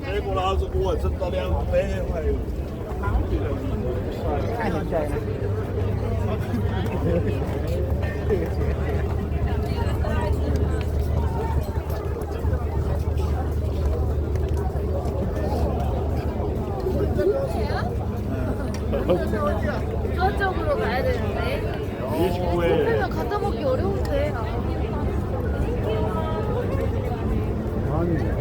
结果老子我挣到200块。太เห็นใจนะ 저쪽으로 가야 되는데. 29에 그러면 갖다 먹기 어려운데. 아니